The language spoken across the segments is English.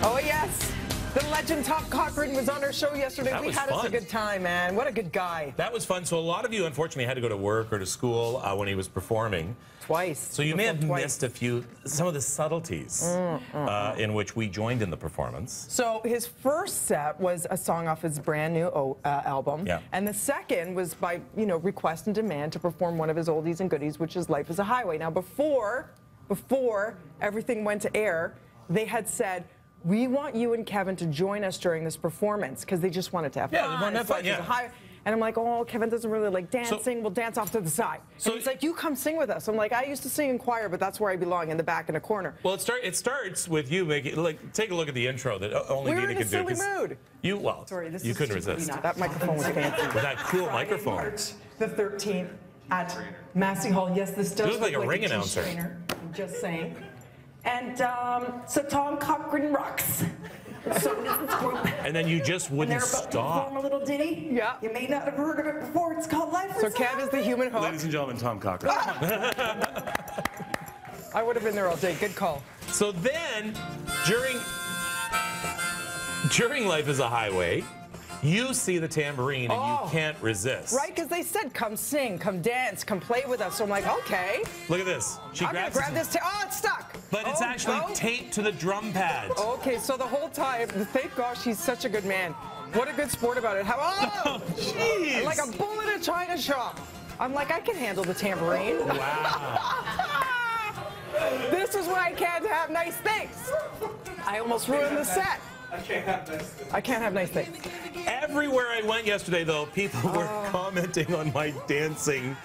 Oh, yes. The legend Tom Cochrane was on our show yesterday. We had us a good time, man. What a good guy. That was fun. So a lot of you, unfortunately, had to go to work or to school when he was performing. Twice. So you may have missed some of the subtleties in which we joined in the performance. So his first set was a song off his brand new album. Yeah. And the second was by, request and demand to perform one of his oldies and goodies, which is Life is a Highway. Now, before everything went to air, they had said, we want you and Kevin to join us during this performance because they just wanted to have fun. Yeah, they wanted to have fun, yeah. And I'm like, oh, Kevin doesn't really like dancing. We'll dance off to the side. So he's like, you come sing with us. I'm like, I used to sing in choir, but that's where I belong, in the back in a corner. Well, it starts with you making, take a look at the intro that only Dina can do. We were in a silly mood. Sorry, you couldn't resist. That microphone was fancy. With that cool microphone. March the 13th at Massey Hall. Yes, this does look like a ring announcer. I'm just saying. And so Tom Cochrane rocks. So and then you just wouldn't stop. Perform a little ditty. Yeah. You may not have heard of it before. It's called Life is a Highway. So Kev is the human hook. Ladies and gentlemen, Tom Cochrane. I would have been there all day. Good call. So then, during Life is a Highway, you see the tambourine and you can't resist. Right, because they said, come sing, come dance, come play with us. So I'm like, okay. Look at this. I'm going to grab this. Oh, it's stuck. But it's actually taped to the drum pad. Okay, so the whole time, thank gosh, he's such a good man. What a good sport about it. Jeez. Like a bull in a china shop. I'm like, I can handle the tambourine. Wow. This is why I can't have nice things. I almost ruined the set. I can't have nice things. I can't have nice things. Everywhere I went yesterday, though, people were commenting on my dancing.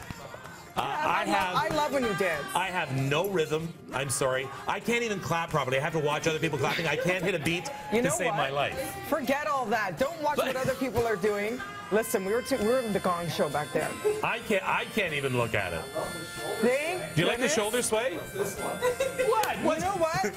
I love when you dance. I have no rhythm. I'm sorry. I can't even clap properly. I have to watch other people clapping. I can't hit a beat to save my life. Forget all that. Don't watch what other people are doing. Listen, we were in the Gong Show back there. I can't even look at it. Thank Do you like the shoulder sway? What? You know what?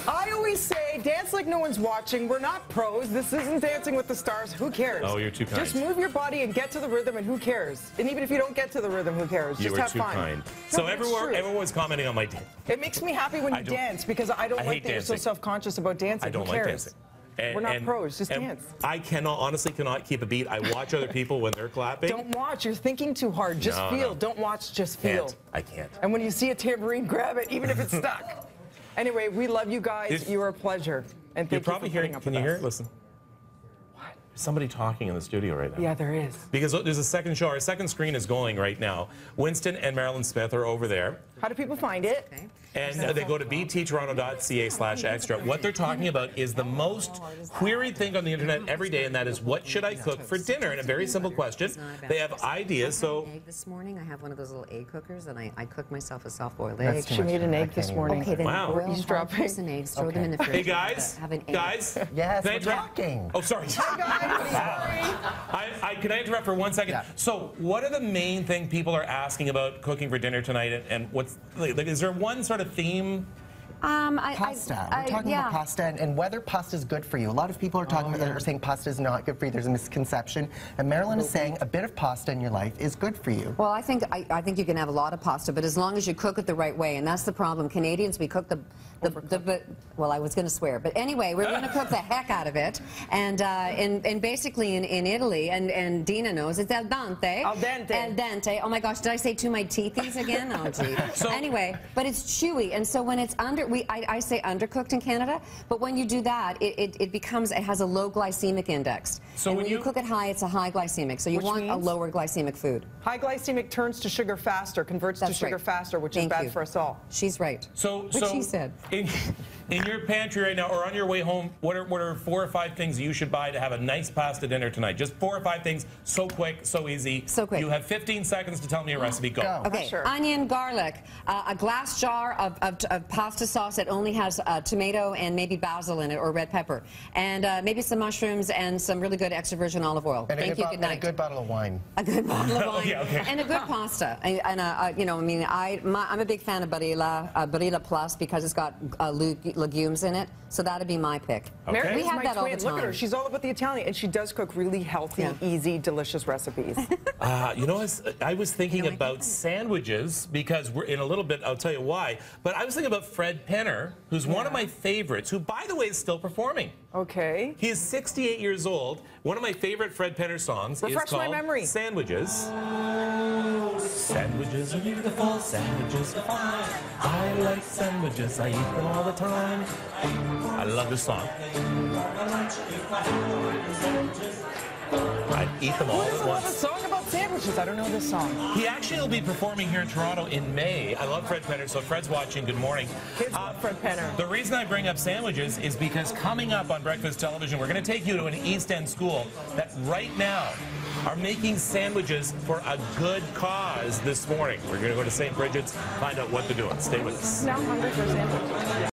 I always say, dance like no one's watching. We're not pros. This isn't Dancing with the Stars. Who cares? Oh, you're too kind. Just move your body and get to the rhythm, and who cares? And even if you don't get to the rhythm, who cares? Just have fun. Kind. So everyone was commenting on my dance. It makes me happy when you dance because I don't like that you're so self-conscious about dancing. I don't like dancing. We're not pros, just dance. I honestly cannot keep a beat. I watch other people when they're clapping. Don't watch, you're thinking too hard. Just feel. No. Don't watch, just feel. I can't. And when you see a tambourine, grab it, even if it's stuck. Anyway, we love you guys. You are a pleasure. And thank you for putting up with us. Can you hear it? Listen. What? Somebody talking in the studio right now. Yeah, there is. Because there's a second show. Our second screen is going right now. Winston and Mairlyn Smith are over there. How do people find it? Okay. And they go to BTEtoronto.ca/extra. What they're talking about is the most queried thing on the internet every day, and that is, what should I cook for dinner? And a very simple question. They have ideas, so... Egg this morning. I have one of those little egg cookers, and I cook myself a soft-boiled egg. She made an egg this morning. Okay, then wow. boil some eggs, throw them in the fridge. Hey, guys. Have an egg. Guys. Yes, we're talking. Oh, sorry. Hi, guys. Sorry. Can I interrupt for 1 second? Yeah. So, what are the main thing people are asking about cooking for dinner tonight, and what's like? Is there one sort of theme? Pasta. We're talking about pasta and whether pasta is good for you. A lot of people are talking about are saying pasta is not good for you. There's a misconception. And Mairlyn is saying a bit of pasta in your life is good for you. Well, I think you can have a lot of pasta, but as long as you cook it the right way, and that's the problem. Canadians, we cook well, I was going to swear, but anyway, we're going to cook the heck out of it. And basically in Italy, and Dina knows, it's al dente. Al dente. Al dente. Oh my gosh, did I say to my teethies again? Oh gee. So, anyway, but it's chewy, and so when it's I say undercooked in Canada, but when you do that, it has a low glycemic index. So when you cook it high, it's a high glycemic. So you want a lower glycemic food. High glycemic turns to sugar faster, converts to sugar faster, which is bad for us all. She's right. What she said. In your pantry right now, or on your way home, what are 4 or 5 things you should buy to have a nice pasta dinner tonight? Just 4 or 5 things, so quick, so easy. So quick. You have 15 seconds to tell me a recipe. Go. Okay, onion, garlic, a glass jar of pasta sauce that only has tomato and maybe basil in it, or red pepper, and maybe some mushrooms and some really good extra virgin olive oil. And Thank you, good night. And a good bottle of wine. A good bottle of wine. Okay. And a good pasta. I'm a big fan of Barilla Plus because it's got legumes in it. So that'd be my pick. Okay. We have that all the Look at her. time. She's all about the Italian, and she does cook really healthy, easy, delicious recipes. You know, I was thinking about sandwiches because we're in a little bit, I'll tell you why, but I was thinking about Fred Penner, who's one of my favorites, who, by the way, is still performing. Okay. He is 68 years old. One of my favorite Fred Penner songs is Refresh my called memory. Sandwiches. Sandwiches are beautiful, sandwiches are fine. I like sandwiches, I eat them all the time. I love this song. I eat them all at once. A song about sandwiches. I don't know this song. He actually will be performing here in Toronto in May. I love Fred Penner, so if Fred's watching, good morning. Kids love Fred Penner. The reason I bring up sandwiches is because coming up on Breakfast Television, we're going to take you to an East End school that right now are making sandwiches for a good cause this morning. We're going to go to St. Bridget's, find out what they're doing. Stay with us. Now hungry for a sandwich.